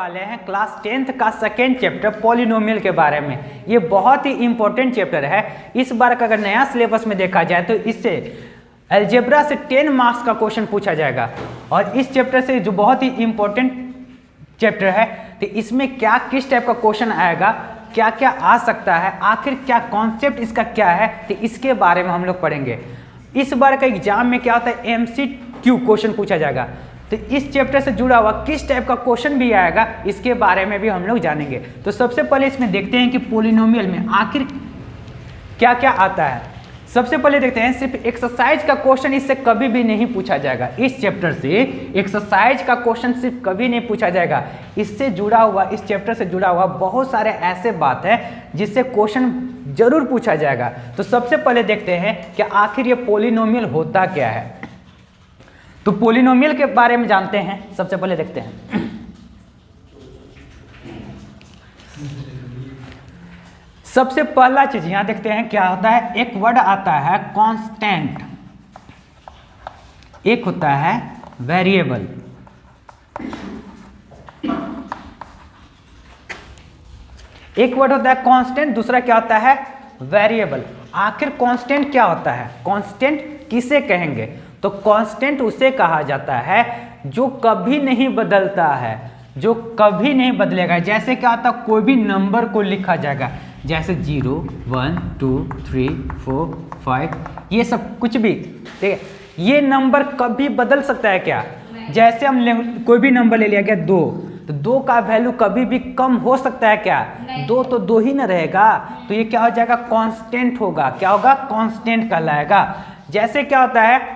वाले हैं class 10th का सेकेंड चैप्टर पॉलिनोमियल के बारे में। ये बहुत ही इंपॉर्टेंट चैप्टर है। इस बार का अगर नया सिलेबस में देखा जाए तो इससे अलजेब्रा से 10 मार्क्स का क्वेश्चन पूछा जाएगा। और इस चैप्टर से जो बहुत ही इंपॉर्टेंट चैप्टर है तो इसमें क्या किस टाइप का क्वेश्चन आएगा, क्या क्या आ सकता है, आखिर क्या कॉन्सेप्ट इसका क्या है, तो इसके बारे में हम लोग पढ़ेंगे। इस बार का एग्जाम में क्या होता है, MCQ क्वेश्चन पूछा जाएगा। तो इस चैप्टर से जुड़ा हुआ किस टाइप का क्वेश्चन भी आएगा इसके बारे में भी हम लोग जानेंगे। तो सबसे पहले इसमें देखते हैं कि पॉलिनोमियल में आखिर क्या क्या आता है। सबसे पहले देखते हैं, सिर्फ एक्सरसाइज का क्वेश्चन इससे कभी भी नहीं पूछा जाएगा। इस चैप्टर से एक्सरसाइज का क्वेश्चन सिर्फ कभी नहीं पूछा जाएगा। इससे जुड़ा हुआ, इस चैप्टर से जुड़ा हुआ बहुत सारे ऐसे बात है जिससे क्वेश्चन जरूर पूछा जाएगा। तो सबसे पहले देखते हैं कि आखिर ये पॉलिनोमियल होता क्या है। तो पॉलिनोमियल के बारे में जानते हैं। सबसे पहले देखते हैं, सबसे पहला चीज यहां देखते हैं क्या होता है। एक वर्ड आता है कांस्टेंट, एक होता है वेरिएबल। एक वर्ड होता है कांस्टेंट, दूसरा क्या होता है वेरिएबल। आखिर कांस्टेंट क्या होता है, कांस्टेंट किसे कहेंगे? तो कांस्टेंट उसे कहा जाता है जो कभी नहीं बदलता है, जो कभी नहीं बदलेगा। जैसे क्या होता है, कोई भी नंबर को लिखा जाएगा, जैसे 0 1 2 3 4 5, ये सब कुछ भी, ठीक है। ये नंबर कभी बदल सकता है क्या? जैसे हम कोई भी नंबर ले लिया गया 2, तो 2 का वैल्यू कभी भी कम हो सकता है क्या? 2 तो 2 ही ना रहेगा। तो ये क्या हो जाएगा, कांस्टेंट होगा। क्या होगा, कांस्टेंट कहलाएगा। जैसे क्या होता है,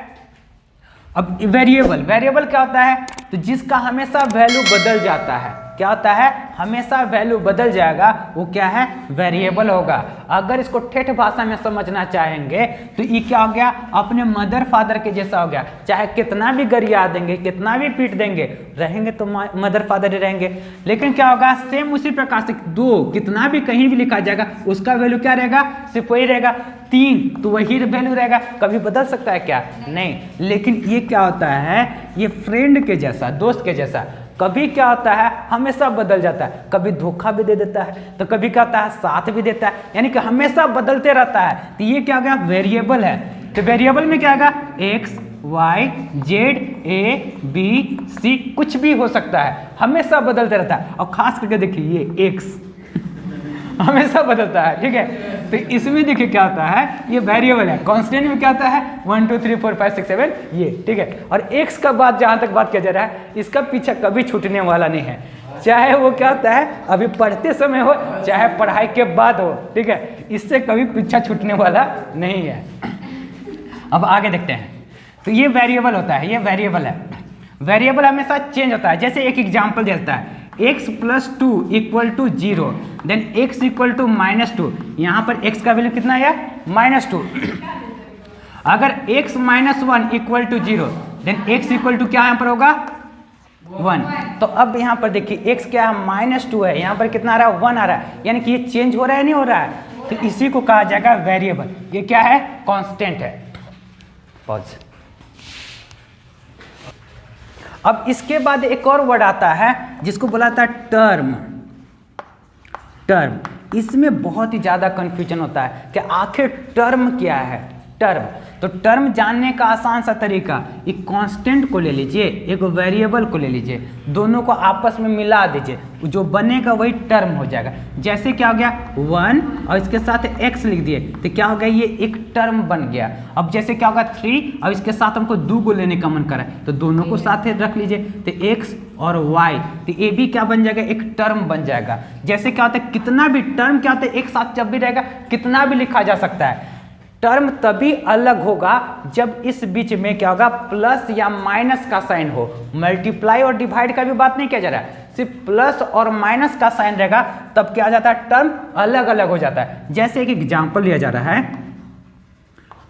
अब वेरिएबल, वेरिएबल क्या होता है, तो जिसका हमेशा वैल्यू बदल जाता है। क्या होता है, हमेशा वैल्यू बदल जाएगा, वो क्या है, वेरिएबल होगा। अगर इसको ठेठ भाषा में समझना चाहेंगे तो ये क्या हो गया, अपने मदर फादर के जैसा हो गया। चाहे कितना भी गरिया देंगे, कितना भी पीट देंगे, रहेंगे तो मदर फादर ही रहेंगे। लेकिन क्या होगा, सेम उसी प्रकार से 2 कितना भी कहीं भी लिखा जाएगा, उसका वैल्यू क्या रहेगा, सिर्फ वही रहेगा। 3 तो वही वैल्यू रहेगा, कभी बदल सकता है क्या? नहीं। लेकिन ये क्या होता है, ये फ्रेंड के जैसा, दोस्त के जैसा, कभी क्या होता है, हमेशा बदल जाता है। कभी धोखा भी दे देता है, तो कभी क्या होता है, साथ भी देता है, यानी कि हमेशा बदलते रहता है। तो ये क्या हो गया, वेरिएबल है। तो वेरिएबल में क्या आएगा, x y z a b c, कुछ भी हो सकता है, हमेशा बदलते रहता है। और खास करके देखिए ये x हमेशा बदलता है, ठीक है। तो इसमें देखिए क्या होता है, ये वेरिएबल है। कांस्टेंट में क्या होता है, 1 2 3 4 5 6 7, ये, ठीक है। और x का बात जहां तक बात किया जा रहा है, इसका पीछा कभी छूटने वाला नहीं है। चाहे वो क्या होता है, अभी पढ़ते समय हो, चाहे पढ़ाई के बाद हो, ठीक है, इससे कभी पीछा छूटने वाला नहीं है। अब आगे देखते हैं। तो ये वेरिएबल होता है, ये वेरिएबल है। वेरिएबल हमेशा चेंज होता है। जैसे एक एग्जाम्पल देता है, x + 2 = 0, देन x = -2। यहाँ पर x का वैल्यू कितना है, -2। अगर x - 1 = 0, देन x = क्या यहाँ पर होगा, 1। तो अब यहाँ पर देखिए x क्या है, -2 है, यहाँ पर कितना आ रहा है, 1 आ रहा है, यानी कि ये चेंज हो रहा है, नहीं हो रहा है। तो इसी को कहा जाएगा वेरिएबल। ये क्या है, कांस्टेंट है। पॉज। अब इसके बाद एक और वर्ड आता है जिसको बोला था टर्म। टर्म, इसमें बहुत ही ज़्यादा कन्फ्यूजन होता है कि आखिर टर्म क्या है। टर्म, तो टर्म जानने का आसान सा तरीका, एक कांस्टेंट को ले लीजिए, एक वेरिएबल को ले लीजिए, दोनों को आपस में मिला दीजिए, जो बनेगा वही टर्म हो जाएगा। जैसे क्या हो गया, 1 और इसके साथ x लिख दिए, तो क्या हो गया, ये एक टर्म बन गया। अब जैसे क्या होगा, 3 और इसके साथ हमको 2 को लेने का मन करा, तो दोनों को साथ रख लीजिए, तो x और y, तो ये भी क्या बन जाएगा, एक टर्म बन जाएगा। जैसे क्या होता है, कितना भी टर्म क्या होता है, एक साथ जब भी रहेगा कितना भी लिखा जा सकता है। टर्म तभी अलग होगा जब इस बीच में क्या होगा, प्लस या माइनस का साइन हो। मल्टीप्लाई और डिवाइड का भी बात नहीं किया जा रहा है, सिर्फ प्लस और माइनस का साइन रहेगा, तब क्या आ जाता है, टर्म अलग अलग हो जाता है। जैसे एक एग्जांपल लिया जा रहा है,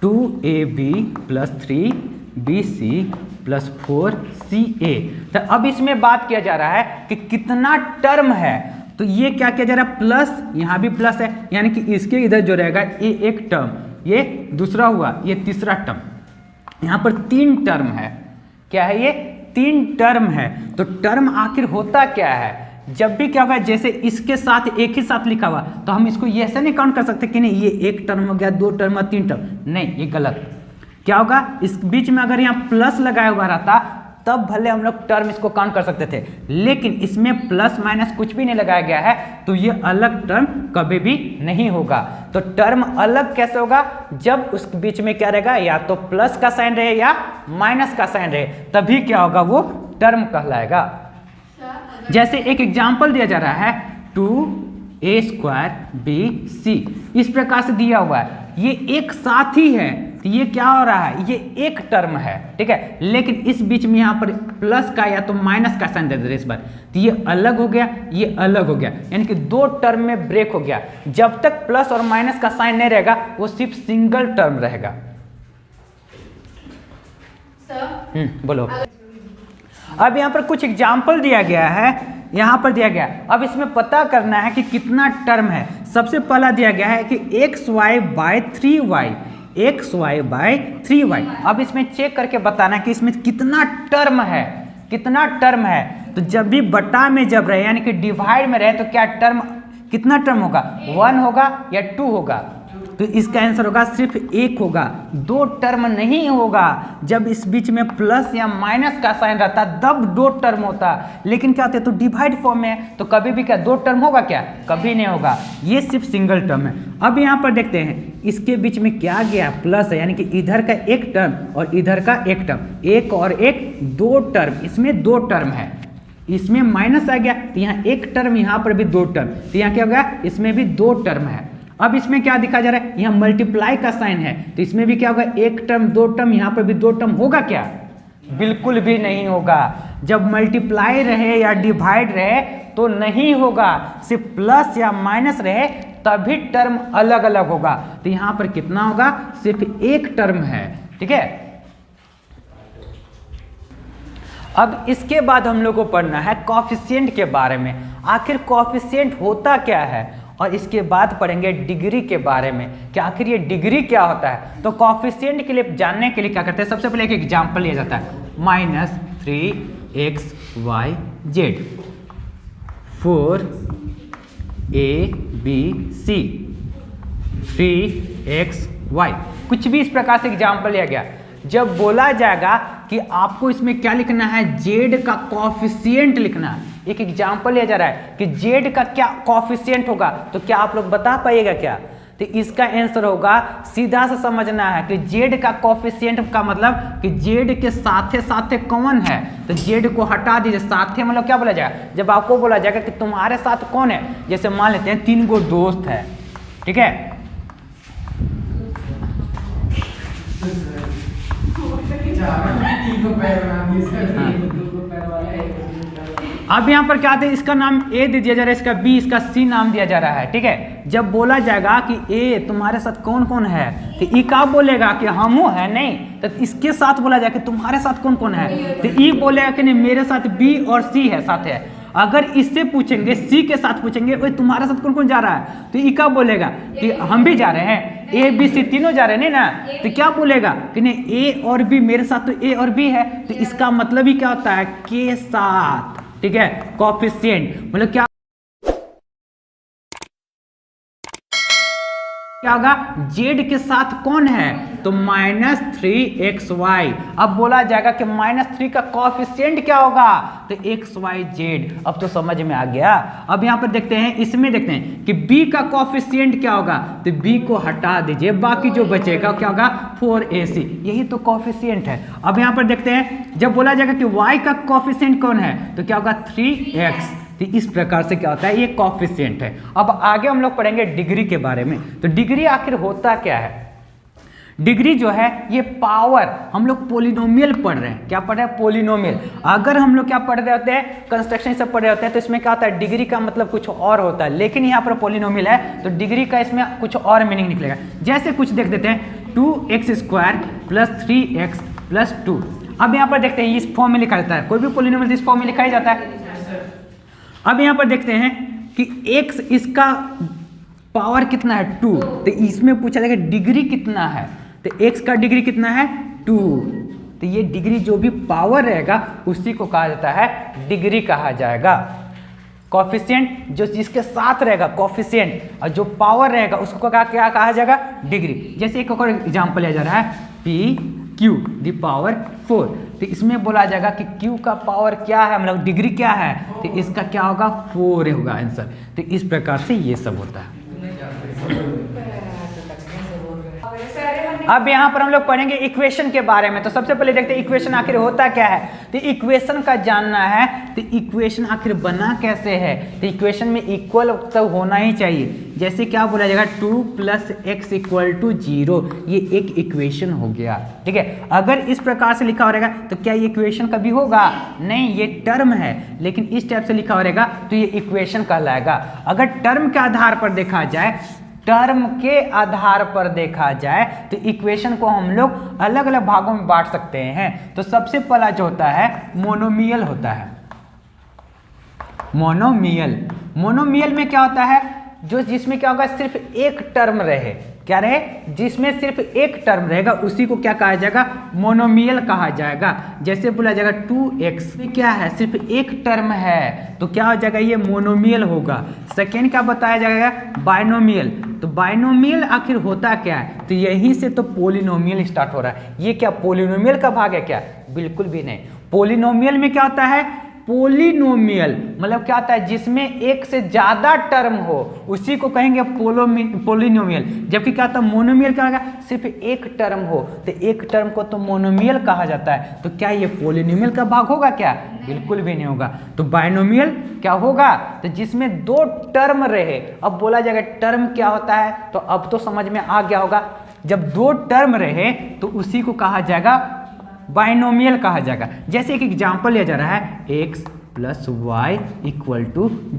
2ab + 3bc + 4ca। तो अब इसमें बात किया जा रहा है कि कितना टर्म है। तो ये क्या किया जा रहा है, प्लस, यहाँ भी प्लस है, यानी कि इसके इधर जो रहेगा ये एक टर्म, ये दूसरा हुआ, ये तीसरा टर्म, यहाँ पर 3 टर्म है। क्या है ये, 3 टर्म है। तो टर्म आखिर होता क्या है, जब भी क्या होगा, जैसे इसके साथ एक ही साथ लिखा हुआ तो हम इसको ये ऐसे नहीं काउंट कर सकते कि नहीं ये एक टर्म हो गया, 2 टर्म और 3 टर्म, नहीं, ये गलत। क्या होगा, इस बीच में अगर यहाँ प्लस लगाया हुआ रहता तब भले हम लोग टर्म इसको काउंट कर सकते थे, लेकिन इसमें प्लस माइनस कुछ भी नहीं लगाया गया है तो ये अलग टर्म कभी भी नहीं होगा। तो टर्म अलग कैसे होगा, जब उस बीच में क्या रहेगा, या तो प्लस का साइन रहे या माइनस का साइन रहे, तभी क्या होगा, वो टर्म कहलाएगा। जैसे एक एग्जाम्पल दिया जा रहा है 2a² bc, इस प्रकार से दिया हुआ है, ये एक साथ ही है तो ये क्या हो रहा है, ये एक टर्म है, ठीक है, लेकिन इस बीच में यहाँ पर प्लस का या तो माइनस का साइन दे दे इस बार, तो ये अलग हो गया, ये अलग हो गया, यानी कि 2 टर्म में ब्रेक हो गया। जब तक प्लस और माइनस का साइन नहीं रहेगा वो सिर्फ सिंगल टर्म रहेगा। बोलो। अब यहाँ पर कुछ एग्जाम्पल दिया गया है, यहाँ पर दिया गया, अब इसमें पता करना है कि कितना टर्म है। सबसे पहला दिया गया है कि xy/3y, xy/3y। अब इसमें चेक करके बताना है कि इसमें कितना टर्म है, कितना टर्म है। तो जब भी बटा में जब रहे यानी कि डिवाइड में रहे तो क्या टर्म, कितना टर्म होगा, 1 होगा या 2 होगा, तो इसका आंसर होगा सिर्फ 1 होगा, 2 टर्म नहीं होगा। जब इस बीच में प्लस या माइनस का साइन रहता तब 2 टर्म होता, लेकिन क्या होता है तो डिवाइड फॉर्म में है तो कभी भी क्या 2 टर्म होगा, क्या कभी नहीं होगा, ये सिर्फ सिंगल टर्म है। अब यहाँ पर देखते हैं इसके बीच में क्या गया, प्लस है, यानी कि इधर का एक टर्म और इधर का एक टर्म, एक और एक 2 टर्म, इसमें 2 टर्म है, इसमें माइनस आ गया तो यहाँ एक टर्म, यहाँ पर भी 2 टर्म, तो यहाँ क्या हो गया, इसमें भी 2 टर्म है। अब इसमें क्या दिखा जा रहा है, यहाँ मल्टीप्लाई का साइन है तो इसमें भी क्या होगा, 1 टर्म 2 टर्म, यहाँ पर भी 2 टर्म होगा क्या, बिल्कुल भी नहीं होगा। जब मल्टीप्लाई रहे या डिवाइड रहे तो नहीं होगा, सिर्फ प्लस या माइनस रहे तभी टर्म अलग अलग होगा। तो यहाँ पर कितना होगा, सिर्फ 1 टर्म है, ठीक है। अब इसके बाद हम लोग को पढ़ना है कोएफिशिएंट के बारे में, आखिर कोएफिशिएंट होता क्या है, और इसके बाद पढ़ेंगे डिग्री के बारे में कि आखिर ये डिग्री क्या होता है। तो कोएफिशिएंट के लिए जानने के लिए क्या करते हैं, सबसे पहले एक एग्जांपल लिया जाता है, -3xyz 4abc 3xy, कुछ भी इस प्रकार से एग्जांपल लिया गया। जब बोला जाएगा कि आपको इसमें क्या लिखना है, जेड का कोएफिशिएंट लिखना है, एक एग्जांपल लिया जा रहा है कि जेड का क्या कोएफिशिएंट होगा, तो क्या आप लोग बता पाइएगा क्या, तो इसका आंसर होगा, सीधा से समझना है कि जेड का कोएफिशिएंट का मतलब कि जेड के साथे साथे कौन है, तो जेड को हटा दीजिए, साथे मतलब क्या बोला जाएगा, जब आपको बोला जाएगा कि तुम्हारे साथ कौन है, जैसे मान लेते हैं 3 गो दोस्त है, ठीक है, अब यहाँ पर क्या आते हैं, इसका नाम ए दे दिया जा रहा है, इसका बी, इसका सी नाम दिया जा रहा है, ठीक है। जब बोला जाएगा कि ए तुम्हारे साथ कौन कौन है, तो ई का बोलेगा कि हमू है, नहीं, तो इसके साथ बोला जाए कि तुम्हारे साथ कौन कौन है, तो ई बोलेगा कि नहीं मेरे साथ बी और सी है, साथ है। अगर इससे पूछेंगे, सी के साथ पूछेंगे ओए तुम्हारे साथ कौन कौन जा रहा है, तो ई का बोलेगा कि हम भी जा रहे हैं, ए बी सी तीनों जा रहे हैं, नहीं ना, तो क्या बोलेगा कि नहीं ए और बी, मेरे साथ तो ए और बी है, तो इसका मतलब ही क्या होता है, के साथ, ठीक है, कोएफिशिएंट मतलब क्या होगा, जेड के साथ कौन है, तो -3xy। अब बोला जाएगा कि -3 का कोएफिशिएंट क्या होगा, तो xyz। अब तो समझ में आ गया। अब यहाँ पर देखते हैं, इसमें देखते हैं कि b का कोएफिशिएंट क्या होगा, तो b को हटा दीजिए, बाकी जो बचेगा क्या होगा, 4ac, यही तो कोएफिशिएंट है। अब यहाँ पर देखते हैं, जब बोला जाएगा कि y का कोएफिशिएंट कौन है, तो क्या होगा 3x, तो इस प्रकार से क्या होता है, ये कोएफिशिएंट है। अब आगे हम लोग पढ़ेंगे डिग्री के बारे में। तो डिग्री आखिर होता क्या है, डिग्री जो है ये पावर, हम लोग पोलिनोमियल पढ़ रहे हैं, क्या पढ़ रहे हैं, पोलिनोमियल। अगर हम लोग क्या पढ़ रहे होते हैं, कंस्ट्रक्शन से पढ़ रहे होते हैं, तो इसमें क्या होता है, डिग्री का मतलब कुछ और होता है, लेकिन यहाँ पर पोलिनोमियल है तो डिग्री का इसमें कुछ और मीनिंग निकलेगा। जैसे कुछ देख देते हैं, 2x² + 3x + 2। अब यहाँ पर देखते हैं इस फॉर्म में लिखा जाता है, कोई भी पोलिनोमियल इस फॉर्म में लिखा ही जाता है। अब यहाँ पर देखते हैं कि x इसका पावर कितना है, 2, तो इसमें पूछा जाएगा डिग्री कितना है, तो x का डिग्री कितना है, 2, तो ये डिग्री जो भी पावर रहेगा उसी को कहा जाता है डिग्री कहा जाएगा। कॉफिशिएंट जो जिसके साथ रहेगा कॉफिशिएंट, और जो पावर रहेगा उसको क्या कहा जाएगा, डिग्री। जैसे एक और एग्जांपल लिया जा रहा है पी क्यू द पावर 4, तो इसमें बोला जाएगा कि क्यू का पावर क्या है, मतलब डिग्री क्या है, तो इसका क्या होगा 4 होगा आंसर। तो इस प्रकार से ये सब होता है। अब यहाँ पर हम लोग पढ़ेंगे इक्वेशन के बारे में। तो सबसे पहले देखते हैं इक्वेशन आखिर होता क्या है। तो इक्वेशन का जानना है, तो इक्वेशन आखिर बना कैसे है। तो इक्वेशन में इक्वल तो होना ही चाहिए। जैसे क्या बोला जाएगा 2 + x = 0, ये एक इक्वेशन हो गया। ठीक है, अगर इस प्रकार से लिखा हो रहेगा तो क्या ये इक्वेशन कभी होगा, नहीं, ये टर्म है। लेकिन इस टाइप से लिखा हो रहेगा तो ये इक्वेशन कहलाएगा। अगर टर्म के आधार पर देखा जाए, टर्म के आधार पर देखा जाए तो इक्वेशन को हम लोग अलग अलग भागों में बांट सकते हैं। तो सबसे पहला जो होता है मोनोमियल होता है। मोनोमियल में क्या होता है, जो जिसमें क्या होगा सिर्फ एक टर्म रहे, क्या रहे, जिसमें सिर्फ एक टर्म रहेगा उसी को क्या कहा जाएगा, मोनोमियल कहा जाएगा। जैसे बोला जाएगा 2x में क्या है, सिर्फ एक टर्म है, तो क्या हो जाएगा, ये मोनोमियल होगा। सेकेंड क्या बताया जाएगा, बाइनोमियल। तो बाइनोमियल आखिर होता क्या है, तो यहीं से तो पोलिनोमियल स्टार्ट हो रहा है। ये क्या पोलिनोमियल का भाग है क्या, बिल्कुल भी नहीं। पोलिनोमियल में क्या होता है, पोलिनोमियल मतलब क्या होता है, जिसमें एक से ज्यादा टर्म हो उसी को कहेंगे पोलिनोमियल। जबकि क्या होता है मोनोमियल क्या होगा, सिर्फ एक टर्म हो, तो एक टर्म को तो मोनोमियल कहा जाता है। तो क्या ये पोलिनोमियल का भाग होगा क्या, बिल्कुल भी नहीं होगा। तो बाइनोमियल क्या होगा, तो जिसमें दो टर्म रहे। अब बोला जाएगा टर्म क्या होता है, तो अब तो समझ में आ गया होगा। जब दो टर्म रहे तो उसी को कहा जाएगा बाइनोमियल कहा जाएगा। जैसे एक एग्जांपल लिया जा रहा है x + y =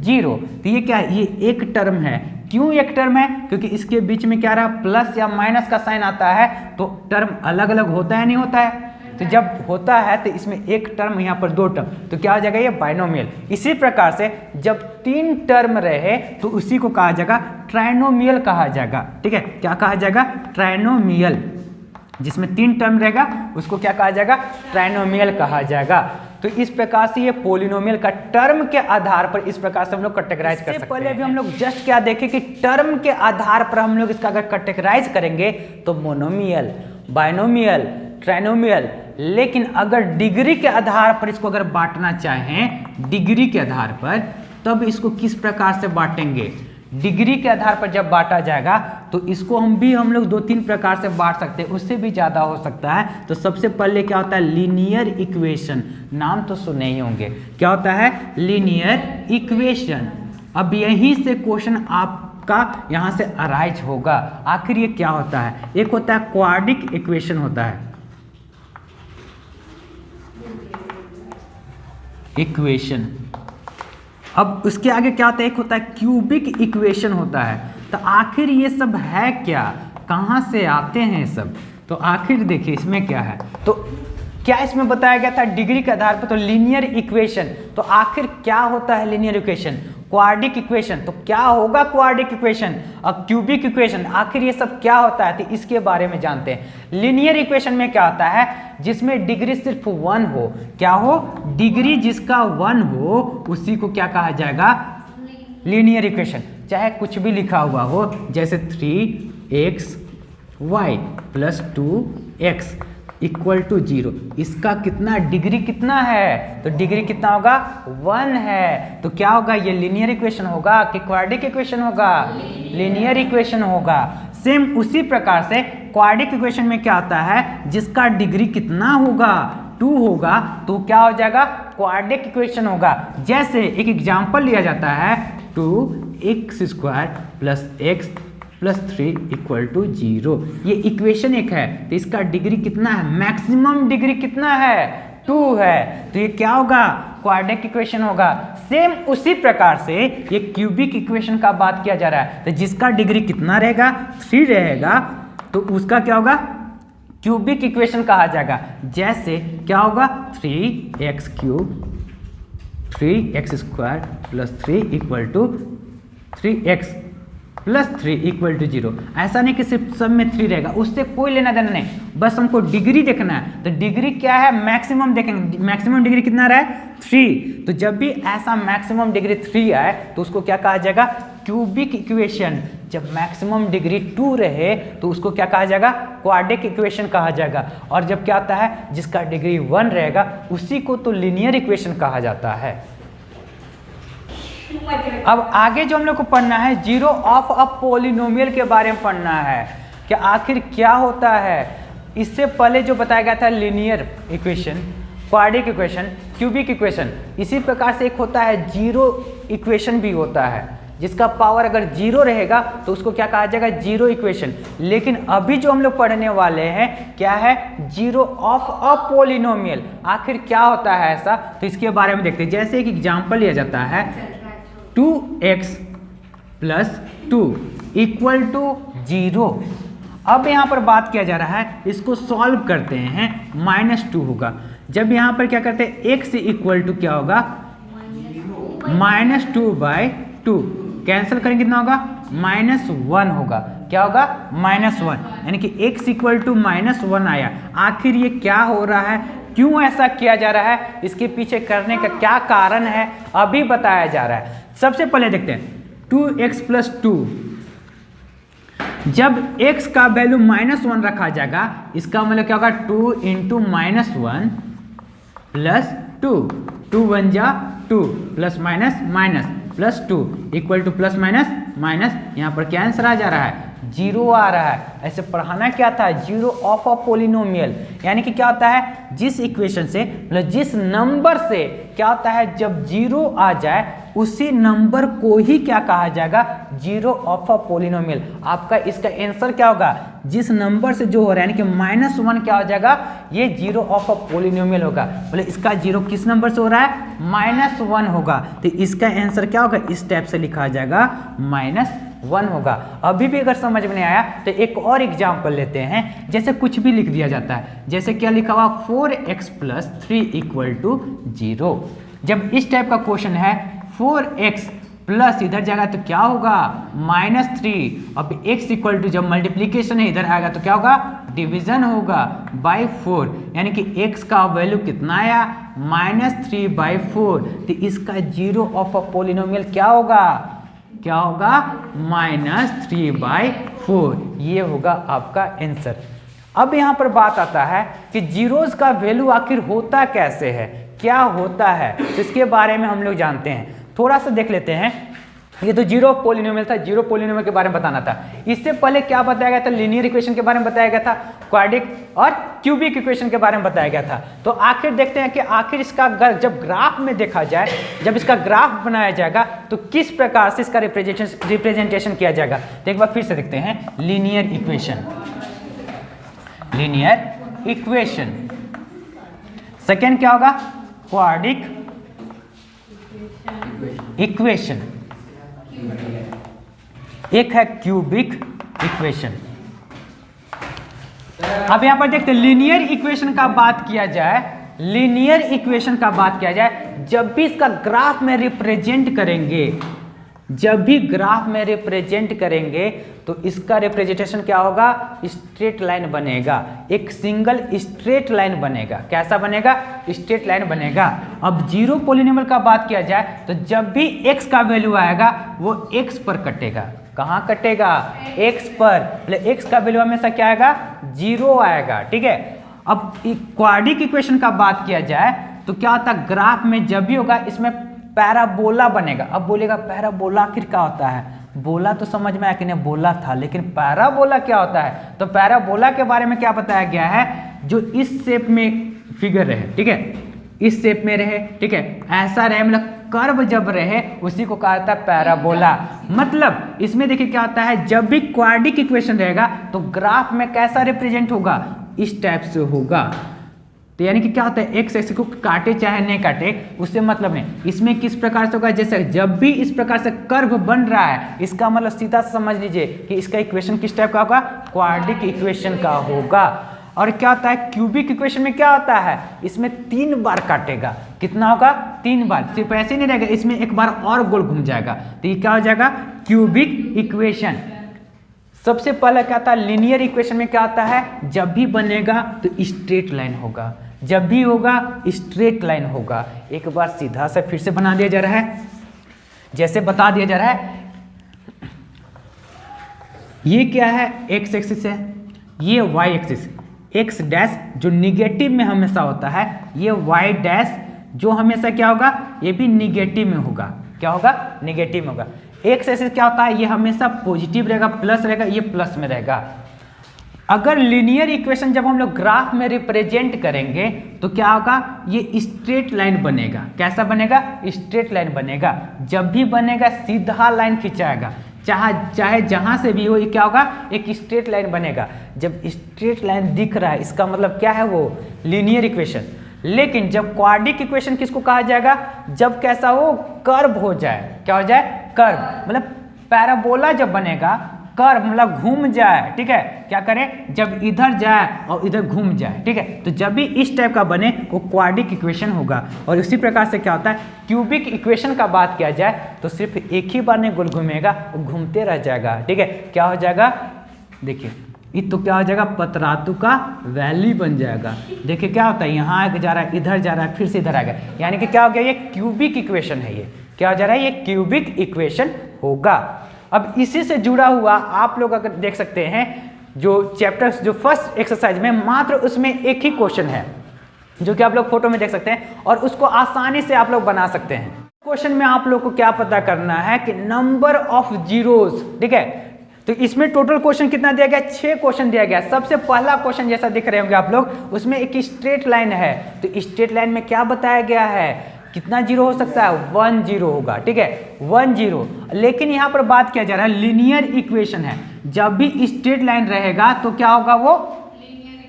0, तो ये क्या है, ये एक टर्म है। क्यों एक टर्म है, क्योंकि इसके बीच में क्या रहा, प्लस या माइनस का साइन आता है, तो टर्म अलग अलग होता है नहीं होता है। तो जब होता है तो इसमें एक टर्म, यहाँ पर दो टर्म, तो क्या हो जाएगा ये बाइनोमियल। इसी प्रकार से जब 3 टर्म रहे तो उसी को कहा जाएगा ट्राइनोमियल कहा जाएगा। ठीक है, क्या कहा जाएगा, ट्राइनोमियल। जिसमें 3 टर्म रहेगा उसको क्या कहा जाएगा, ट्राइनोमियल कहा जाएगा। तो इस प्रकार से ये पोलिनोमियल का टर्म के आधार पर इस प्रकार से हम लोग कैटेगराइज कर सकते हैं। पहले भी हम लोग जस्ट क्या देखें कि टर्म के आधार पर हम लोग इसका अगर कैटेगराइज करेंगे तो मोनोमियल, बाइनोमियल, ट्राइनोमियल। लेकिन अगर डिग्री के आधार पर इसको अगर बांटना चाहें, डिग्री के आधार पर, तब इसको किस प्रकार से बांटेंगे, डिग्री के आधार पर जब बांटा जाएगा तो इसको हम लोग 2-3 प्रकार से बांट सकते हैं, उससे भी ज़्यादा हो सकता है। तो सबसे पहले क्या होता है, लीनियर इक्वेशन, नाम तो सुने ही होंगे, क्या होता है, लीनियर इक्वेशन। अब यहीं से क्वेश्चन आपका यहाँ से अराइज होगा, आखिर ये क्या होता है। एक होता है क्वाड्रिक इक्वेशन होता है, इक्वेशन। अब उसके आगे क्या होता है, एक होता है क्यूबिक इक्वेशन होता है। तो आखिर ये सब है क्या, कहाँ से आते हैं सब, तो आखिर देखिए इसमें क्या है। तो क्या इसमें बताया गया था डिग्री के आधार पर, तो लीनियर इक्वेशन। तो आखिर क्या होता है लीनियर इक्वेशन, क्वाड्रिक इक्वेशन। तो क्या होगा क्वाड्रिक इक्वेशन और क्यूबिक इक्वेशन, आखिर ये सब क्या होता है, तो इसके बारे में जानते हैं। लीनियर इक्वेशन में क्या होता है, जिसमें डिग्री सिर्फ 1 हो, क्या हो, डिग्री जिसका 1 हो उसी को क्या कहा जाएगा, लीनियर इक्वेशन। चाहे कुछ भी लिखा हुआ हो, जैसे 3xy + 2x = 0, इसका कितना डिग्री कितना है, तो डिग्री कितना होगा, 1 है। तो क्या होगा, ये लीनियर इक्वेशन होगा कि क्वाड्रिक इक्वेशन होगा, लीनियर इक्वेशन होगा। सेम उसी प्रकार से क्वाड्रिक इक्वेशन में क्या होता है, जिसका डिग्री कितना होगा, 2 होगा, तो क्या हो जाएगा, क्वाड्रिक इक्वेशन होगा। जैसे एक एग्जांपल लिया जाता है 2x² + x + 3 = 0, ये इक्वेशन एक है। तो इसका डिग्री कितना है, मैक्सिमम डिग्री कितना है, 2 है। तो ये क्या होगा, क्वाड्रिक इक्वेशन होगा। सेम उसी प्रकार से ये क्यूबिक इक्वेशन का बात किया जा रहा है। तो जिसका डिग्री कितना रहेगा, 3 रहेगा, तो उसका क्या होगा, क्यूबिक इक्वेशन कहा जाएगा। जैसे क्या होगा, 3x³ 3x² + 3 = 3x plus 3 equal to 0। ऐसा नहीं कि सिर्फ सब में 3 रहेगा, उससे कोई लेना देना नहीं, बस हमको डिग्री देखना है। तो डिग्री क्या है, मैक्सिमम देखेंगे, मैक्सिमम डिग्री कितना रहा है 3। तो जब भी ऐसा मैक्सिमम डिग्री 3 आए तो उसको क्या कहा जाएगा, क्यूबिक इक्वेशन। जब मैक्सिमम डिग्री 2 रहे तो उसको क्या कहा जाएगा, क्वाड्रिक इक्वेशन कहा जाएगा। और जब क्या होता है, जिसका डिग्री 1 रहेगा उसी को तो लीनियर इक्वेशन कहा जाता है। अब आगे जो हम लोग को पढ़ना है, जीरो ऑफ अ पॉलिनोमियल के बारे में पढ़ना है कि आखिर क्या होता है। इससे पहले जो बताया गया था linear equation, quadric equation, cubic equation, इसी प्रकार से एक होता है जीरो इक्वेशन भी होता है, जिसका पावर अगर जीरो रहेगा तो उसको क्या कहा जाएगा, जीरो इक्वेशन। लेकिन अभी जो हम लोग पढ़ने वाले हैं क्या है, जीरो ऑफ अ पॉलिनोमियल। आखिर क्या होता है ऐसा, तो इसके बारे में देखते हैं। जैसे एक एग्जांपल लिया जाता है 2x + 2 = 0। अब यहाँ पर बात किया जा रहा है, इसको सॉल्व करते हैं, -2 होगा। जब यहाँ पर क्या करते हैं, x = क्या होगा, -2/2, कैंसिल करेंगे कितना होगा, -1 होगा। क्या होगा, -1, यानी कि x = -1 आया। आखिर ये क्या हो रहा है, क्यों ऐसा किया जा रहा है, इसके पीछे करने का क्या कारण है, अभी बताया जा रहा है। सबसे पहले देखते हैं 2x + 2। जब x का वैल्यू -1 रखा जाएगा, इसका मतलब क्या होगा, 2 × -1 + 2, 2 × 1 = 2, plus minus minus plus 2 equal two plus minus minus. यहाँ पर क्या आंसर आ जा रहा है, 0 आ रहा है। ऐसे पढ़ाना क्या था, जीरो ऑफ अ पॉलिनोमियल, यानी कि क्या होता है, जिस इक्वेशन से मतलब जिस नंबर से क्या होता है, जब 0 आ जाए उसी नंबर को ही क्या कहा जाएगा, जीरो ऑफ अ पॉलिनोमियल। आपका इसका आंसर क्या होगा, जिस नंबर से जो हो रहा है, यानी कि -1 क्या हो जाएगा, ये जीरो ऑफ अ पॉलिनोमियल होगा। बोले इसका जीरो किस नंबर से हो रहा है, -1 होगा, तो इसका आंसर क्या होगा, इस टाइप से लिखा जाएगा, -1 होगा। अभी भी अगर समझ में नहीं आया तो एक और एग्जांपल लेते हैं। जैसे कुछ भी लिख दिया जाता है, जैसे क्या लिखा हुआ, 4x + 3 = 0। जब इस टाइप का क्वेश्चन है, 4x प्लस इधर जाएगा तो क्या होगा, -3। अब x = जब मल्टीप्लीकेशन है इधर आएगा तो क्या होगा, डिवीजन होगा बाई 4, यानी कि x का वैल्यू कितना आया, -3/4। तो इसका जीरो ऑफ अ पॉलिनोमियल क्या होगा, क्या होगा, -3/4। ये होगा आपका आंसर। अब यहाँ पर बात आता है कि जीरोस का वैल्यू आखिर होता कैसे है, क्या होता है, तो इसके बारे में हम लोग जानते हैं। थोड़ा सा देख लेते हैं। ये तो जीरो पॉलिनोमियल था, जीरो पॉलिनोमियल के बारे में बताना था। इससे पहले क्या बताया गया था, लीनियर इक्वेशन के बारे में बताया गया था, क्वाड्रिक और क्यूबिक इक्वेशन के बारे में बताया गया था। तो आखिर देखते हैं कि आखिर इसका जब ग्राफ में देखा जाए, जब इसका ग्राफ बनाया जाएगा तो किस प्रकार से इसका रिप्रेजेंटेशन किया जाएगा। तो एक बार फिर से देखते हैं, linear equation, linear equation. Second क्या होगा, क्वाड्रिक इक्वेशन, एक है क्यूबिक इक्वेशन। अब यहां पर देखते हैं, लीनियर इक्वेशन का बात किया जाए, लीनियर इक्वेशन का बात किया जाए, जब भी इसका ग्राफ में रिप्रेजेंट करेंगे, जब भी ग्राफ में रिप्रेजेंट करेंगे तो इसका रिप्रेजेंटेशन क्या होगा, स्ट्रेट लाइन बनेगा, एक सिंगल स्ट्रेट लाइन बनेगा। कैसा बनेगा, स्ट्रेट लाइन बनेगा। अब जीरो पॉलिनोमियल का बात किया जाए तो जब भी x का वैल्यू आएगा वो x पर कटेगा। कहाँ कटेगा, x पर, मतलब x का वैल्यू हमेशा क्या आएगा, 0 आएगा। ठीक है। अब क्वाड्रिक इक्वेशन का बात किया जाए तो क्या होता है, ग्राफ में जब भी होगा इसमें पैराबोला बनेगा। अब बोलेगा पैराबोला आखिर क्या होता है, बोला तो समझ में आया कि नहीं, बोला था, लेकिन पैराबोला क्या होता है। तो पैराबोला के बारे में क्या बताया गया है, जो इस शेप में फिगर रहे, ठीक है, इस शेप में रहे, ठीक है, ऐसा रहे, मतलब कर्व जब रहे उसी को कहा जाता है पैराबोला। मतलब इसमें देखिए क्या होता है, जब भी क्वाड्रिक इक्वेशन रहेगा तो ग्राफ में कैसा रिप्रेजेंट होगा, इस टाइप से होगा। तो यानी कि क्या होता है, एक्स एक्सिस को काटे चाहे नहीं काटे उससे मतलब नहीं, इसमें किस प्रकार से होगा, जैसे जब भी इस प्रकार से कर्व बन रहा है, इसका मतलब सीधा समझ लीजिए कि इसका इक्वेशन किस टाइप का होगा, क्वाड्रिक इक्वेशन का होगा। और क्या होता है क्यूबिक इक्वेशन में क्या होता है, इसमें 3 बार काटेगा, कितना होगा 3 बार, सिर्फ ऐसे नहीं रहेगा, इसमें एक बार और गोल घूम जाएगा, तो ये क्या हो जाएगा क्यूबिक इक्वेशन। सबसे पहले क्या था लीनियर इक्वेशन में क्या होता है, जब भी बनेगा तो स्ट्रेट लाइन होगा, जब भी होगा स्ट्रेट लाइन होगा। एक बार सीधा सा फिर से बना दिया जा रहा है, जैसे बता दिया जा रहा है, ये क्या है एक्स एक्सिस है, ये वाई एक्सिस, एक्स डैश जो निगेटिव में हमेशा होता है, ये वाई डैश जो हमेशा क्या होगा, ये भी निगेटिव में होगा, क्या होगा निगेटिव में होगा। एक्स एक्सिस क्या होता है, ये हमेशा पॉजिटिव रहेगा, प्लस रहेगा, ये प्लस में रहेगा। अगर लीनियर इक्वेशन जब हम लोग ग्राफ में रिप्रेजेंट करेंगे तो क्या होगा, ये स्ट्रेट लाइन बनेगा, कैसा बनेगा स्ट्रेट लाइन बनेगा, जब भी बनेगा सीधा लाइन खिंचाएगा, चाहे जहां से भी हो, ये क्या होगा एक स्ट्रेट लाइन बनेगा। जब स्ट्रेट लाइन दिख रहा है इसका मतलब क्या है, वो लीनियर इक्वेशन। लेकिन जब क्वाड्रिक इक्वेशन किसको कहा जाएगा, जब कैसा हो कर्व हो जाए, क्या हो जाए कर्व, मतलब पैराबोला जब बनेगा, कर्व मतलब घूम जाए, ठीक है, क्या करें जब इधर जाए और इधर घूम जाए, ठीक है, तो जब भी इस टाइप का बने वो क्वाड्रिक इक्वेशन होगा। और इसी प्रकार से क्या होता है क्यूबिक इक्वेशन का बात किया जाए तो सिर्फ एक ही बार में गोल घूमेगा, वो घूमते रह जाएगा, ठीक है, क्या हो जाएगा देखिए, ये तो क्या हो जाएगा पतरातु का वैली बन जाएगा। देखिए क्या होता है, यहाँ जा रहा है, इधर जा रहा है, फिर से इधर आ गया, यानी कि क्या हो गया, ये क्यूबिक इक्वेशन है, ये क्या हो जा रहा है, ये क्यूबिक इक्वेशन होगा। अब इसी से जुड़ा हुआ आप लोग अगर देख सकते हैं जो चैप्टर्स जो फर्स्ट एक्सरसाइज में मात्र उसमें एक ही क्वेश्चन है जो कि आप लोग फोटो में देख सकते हैं और उसको आसानी से आप लोग बना सकते हैं। क्वेश्चन में आप लोग को क्या पता करना है कि नंबर ऑफ जीरोस, ठीक है, तो इसमें टोटल क्वेश्चन कितना दिया गया, 6 क्वेश्चन दिया गया। सबसे पहला क्वेश्चन जैसा दिख रहे होंगे आप लोग, उसमें एक स्ट्रेट लाइन है, तो स्ट्रेट लाइन में क्या बताया गया है, कितना जीरो हो सकता है, 1 0 होगा, ठीक है 1 0। लेकिन यहाँ पर बात किया जा रहा है लीनियर इक्वेशन है, जब भी स्ट्रेट लाइन रहेगा तो क्या होगा, वो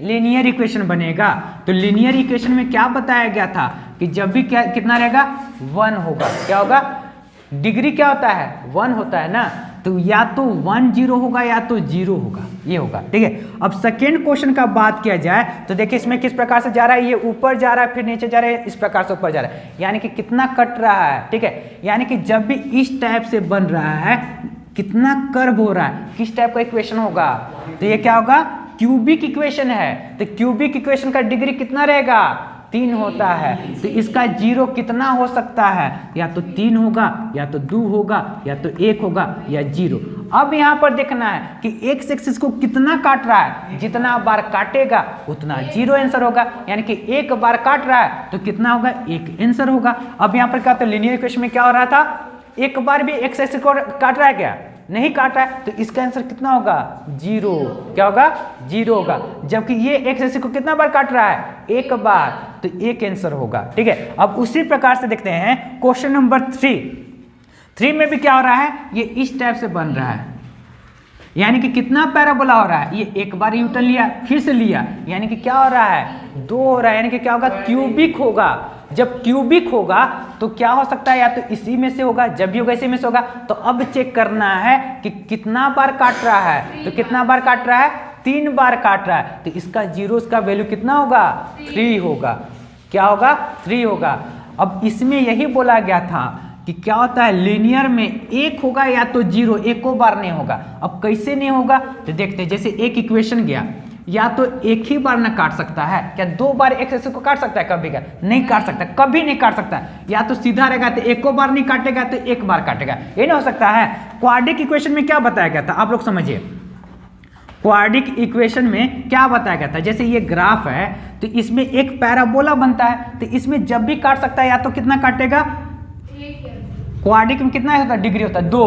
लीनियर इक्वेशन बनेगा। तो लीनियर इक्वेशन में क्या बताया गया था कि जब भी क्या कितना रहेगा 1 होगा, क्या होगा डिग्री क्या होता है 1 होता है ना, तो या तो 1 0 होगा या तो 0 होगा, ये होगा, ठीक है। अब सेकेंड क्वेश्चन का बात किया जाए तो देखिए इसमें किस प्रकार से जा रहा है, ये ऊपर जा रहा है फिर नीचे जा रहा है, इस प्रकार से ऊपर जा रहा है, यानी कि कितना कट रहा है, ठीक है, यानी कि जब भी इस टाइप से बन रहा है कितना कर्व हो रहा है, किस टाइप का इक्वेशन होगा, तो ये क्या होगा क्यूबिक इक्वेशन है। तो क्यूबिक इक्वेशन का डिग्री कितना रहेगा 3 होता है, तो इसका 0 कितना हो सकता है, या तो 3 होगा या तो 2 होगा या तो 1 होगा या 0। अब यहाँ पर देखना है कि एक्स एक्सिस को कितना काट रहा है, जितना बार काटेगा उतना 0 आंसर होगा, यानी कि एक बार काट रहा है तो कितना होगा 1 आंसर होगा। अब यहाँ पर क्या होता है लीनियर इक्वेशन में क्या हो रहा था, एक बार भी एक्स एक्सिस को काट रहा है क्या, नहीं काट रहा है, तो इसका आंसर कितना होगा 0, क्या होगा 0 होगा। जबकि ये एक्स एक्सिस को कितना बार काट रहा है, एक बार, तो 1 आंसर होगा, ठीक है। अब उसी प्रकार से देखते हैं क्वेश्चन नंबर 3 में भी क्या हो रहा है, ये इस टाइप से बन रहा है, यानी कि कितना पैराबोला हो रहा है, ये एक बार यूटर्न लिया फिर से लिया, यानी कि क्या हो रहा है 2 हो रहा है, यानी कि क्या होगा क्यूबिक होगा। जब क्यूबिक होगा तो क्या हो सकता है, या तो इसी में से होगा, जब भी होगा इसी में से होगा। तो अब चेक करना है कि कितना बार काट रहा है, तो कितना बार काट रहा है 3 बार काट रहा है, तो इसका जीरोस का वैल्यू कितना होगा 3 होगा, क्या होगा 3 होगा। अब इसमें यही बोला गया था कि क्या होता है लीनियर में 1 होगा या तो 0, एको बार नहीं होगा। अब कैसे नहीं होगा, तो देखते हैं, जैसे एक इक्वेशन गया, या तो एक ही बार ना काट सकता है, क्या 2 बार एक्स एक्सिस को काट सकता है, कभी का नहीं काट सकता, कभी नहीं काट सकता। या तो सीधा रहेगा तो एको बार नहीं काटेगा तो 1 बार काटेगा, ये नहीं हो सकता है। क्वाड्रिक इक्वेशन में क्या बताया गया था, आप लोग समझिए, क्वाड्रिक इक्वेशन में क्या बताया गया था, जैसे ये ग्राफ है तो इसमें एक पैराबोला बनता है, तो इसमें जब भी काट सकता है या तो कितना काटेगा, क्वाड्रिक में कितना होता है डिग्री होता है 2,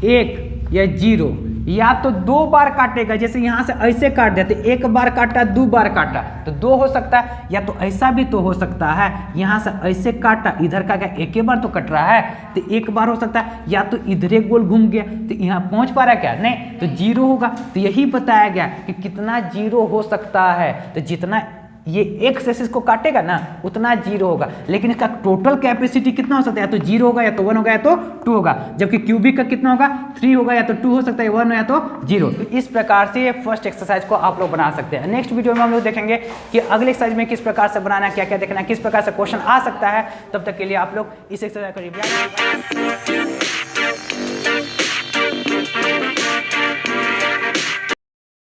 1 या 0, या तो 2 बार काटेगा, जैसे यहाँ से ऐसे काट देते, 1 बार काटा 2 बार काटा तो 2 हो सकता है, या तो ऐसा भी तो हो सकता है, यहाँ से ऐसे काटा इधर का क्या एक ही बार तो कट रहा है तो 1 बार हो सकता है, या तो इधरे गोल घूम गया तो यहाँ पहुँच पा रहा है क्या, नहीं, तो 0 होगा। तो यही बताया गया कि कितना 0 हो सकता है, तो जितना ये एक्स एक्सिस को काटेगा ना उतना 0 होगा, लेकिन इसका टोटल कैपेसिटी कितना हो सकता है, या तो 0 होगा, या तो 1 होगा, या तो 2 होगा। जबकि क्यूबिक का कितना होगा, 3 होगा, या तो 2 हो सकता है, 1 या तो 0। तो इस प्रकार से ये फर्स्ट एक्सरसाइज को आप लोग बना सकते हैं। नेक्स्ट वीडियो में हम लोग देखेंगे कि अगले एक्सरसाइज में किस प्रकार से बनाना है, क्या क्या देखना है, किस प्रकार से क्वेश्चन आ सकता है। तब तक के लिए आप लोग इस एक्सरसाइज को